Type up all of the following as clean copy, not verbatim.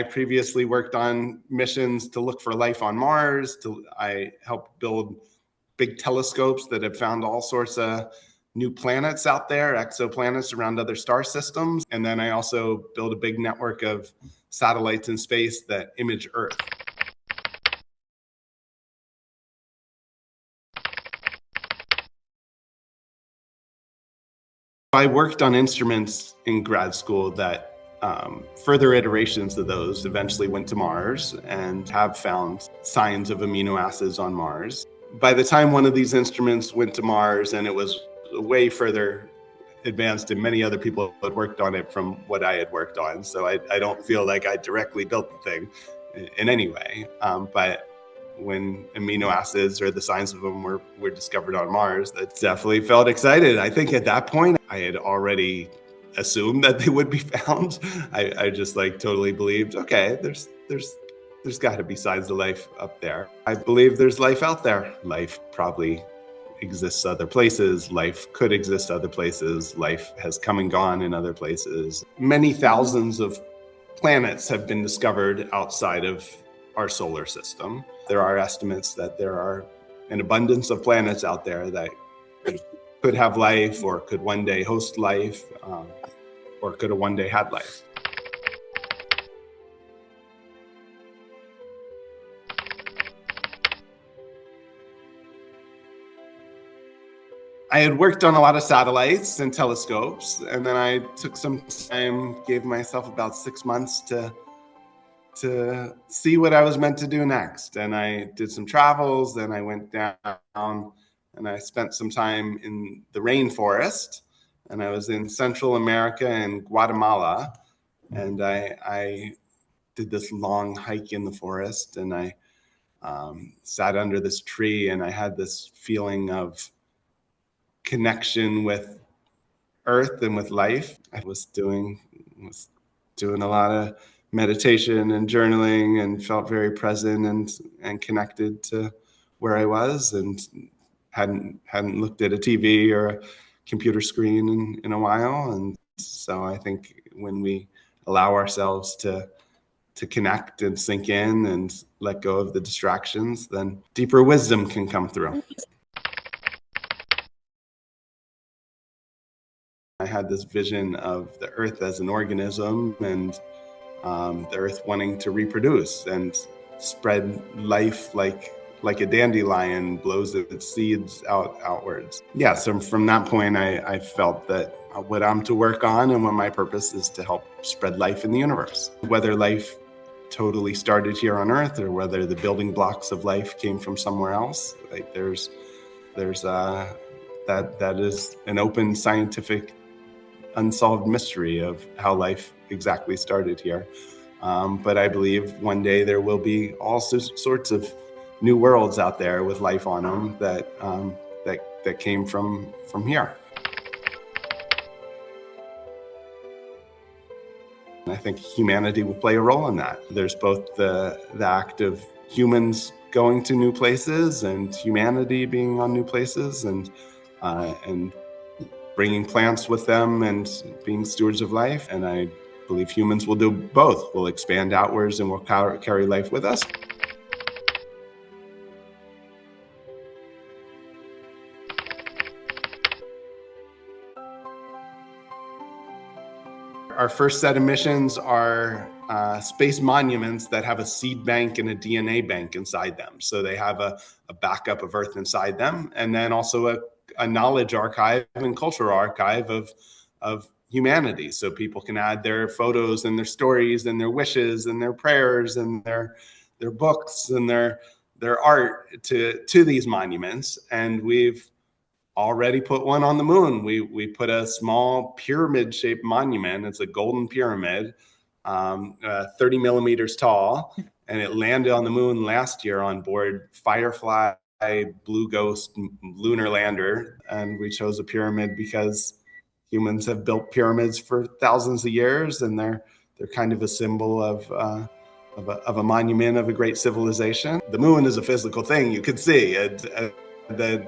I previously worked on missions to look for life on Mars. I helped build big telescopes that have found all sorts of new planets out there, exoplanets around other star systems. And then I also built a big network of satellites in space that image Earth. I worked on instruments in grad school that further iterations of those eventually went to Mars and have found signs of amino acids on Mars. By the time one of these instruments went to Mars, and it was way further advanced than many other people had worked on it from what I had worked on. So I don't feel like I directly built the thing in any way. But when amino acids or the signs of them were discovered on Mars, that definitely felt excited. I think at that point, I had already assumed that they would be found. I just totally believed, okay, there's got to be signs of life up there. I believe there's life out there. Life probably exists other places. Life could exist other places. Life has come and gone in other places. Many thousands of planets have been discovered outside of our solar system. There are estimates that there are an abundance of planets out there that could have life or could one day host life or could have one day had life. I had worked on a lot of satellites and telescopes, and then I took some time, gave myself about 6 months to see what I was meant to do next. And I did some travels, then I went down and I spent some time in the rainforest, and I was in Central America and Guatemala. And I did this long hike in the forest, and I sat under this tree, and I had this feeling of connection with Earth and with life. I was doing a lot of meditation and journaling and felt very present and connected to where I was, and hadn't looked at a TV or a computer screen in a while. And so I think when we allow ourselves to connect and sink in and let go of the distractions, then deeper wisdom can come through. I had this vision of the Earth as an organism, and the Earth wanting to reproduce and spread life like a dandelion blows its seeds outwards. Yeah, so from that point, I felt that what I'm to work on and what my purpose is to help spread life in the universe. Whether life totally started here on Earth or whether the building blocks of life came from somewhere else, there's that is an open scientific unsolved mystery of how life exactly started here. But I believe one day there will be all sorts of new worlds out there with life on them that came from here. And I think humanity will play a role in that. There's both the act of humans going to new places and humanity being on new places, and bringing plants with them and being stewards of life. And I believe humans will do both. We'll expand outwards and we'll carry life with us. Our first set of missions are space monuments that have a seed bank and a DNA bank inside them. So they have a backup of Earth inside them, and then also a knowledge archive and cultural archive of humanity. So people can add their photos and their stories and their wishes and their prayers and their books and their art to these monuments. And we've already put one on the moon. We put a small pyramid-shaped monument. It's a golden pyramid, 30 millimeters tall, and it landed on the moon last year on board Firefly Blue Ghost lunar lander. And we chose a pyramid because humans have built pyramids for thousands of years, and they're kind of a symbol of a monument of a great civilization. The moon is a physical thing you could see,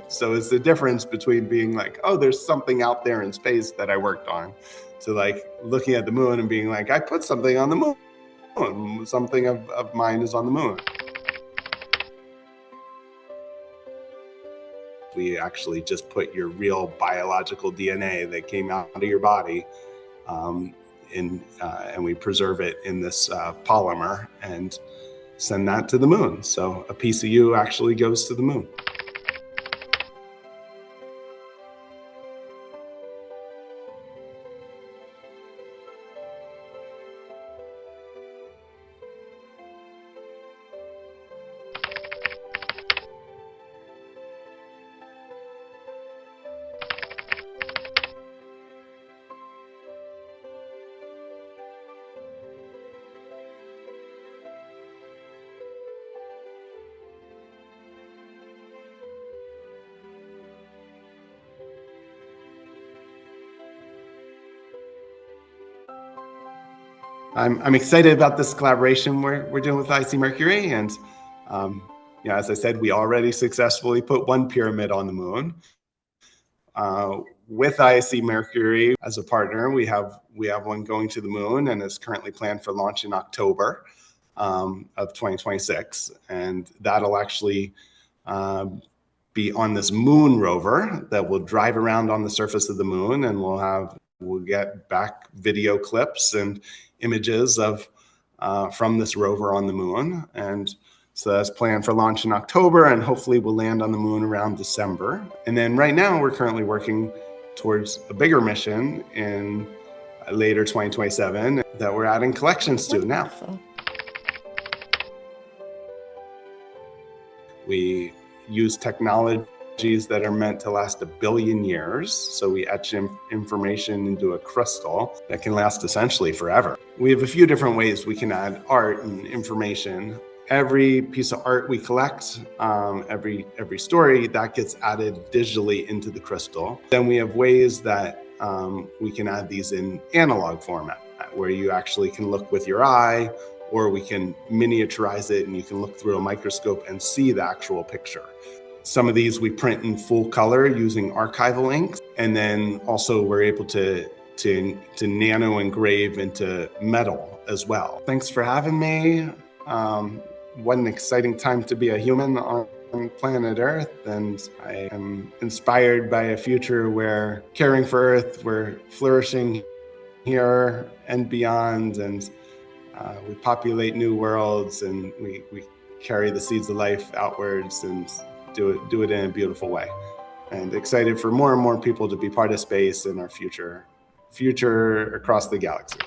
so it's the difference between being like, oh, there's something out there in space that I worked on, to looking at the moon and being like, I put something on the moon. moon. Something of mine is on the moon. We actually just put your real biological DNA that came out of your body and we preserve it in this polymer and send that to the moon. So a piece of you actually goes to the moon. I'm excited about this collaboration we're doing with icMercury, and as I said, we already successfully put one pyramid on the moon. With icMercury as a partner, we have one going to the moon, and is currently planned for launch in October of 2026, and that'll actually be on this moon rover that will drive around on the surface of the moon, and we'll get back video clips and images of from this rover on the moon. And so that's planned for launch in October, and hopefully we'll land on the moon around December. And then right now we're currently working towards a bigger mission in later 2027 that we're adding collections to now. We use technologies that are meant to last 1 billion years. So we etch information into a crystal that can last essentially forever. We have a few different ways we can add art and information. Every piece of art we collect, every story, that gets added digitally into the crystal. Then we have ways that we can add these in analog format, where you actually can look with your eye, or we can miniaturize it and you can look through a microscope and see the actual picture. Some of these we print in full color using archival inks, and then also we're able to nano engrave into metal as well. Thanks for having me. What an exciting time to be a human on planet Earth, and I am inspired by a future where caring for Earth, we're flourishing here and beyond, and we populate new worlds, and we carry the seeds of life outwards and do it in a beautiful way. And excited for more and more people to be part of space and our future across the galaxy.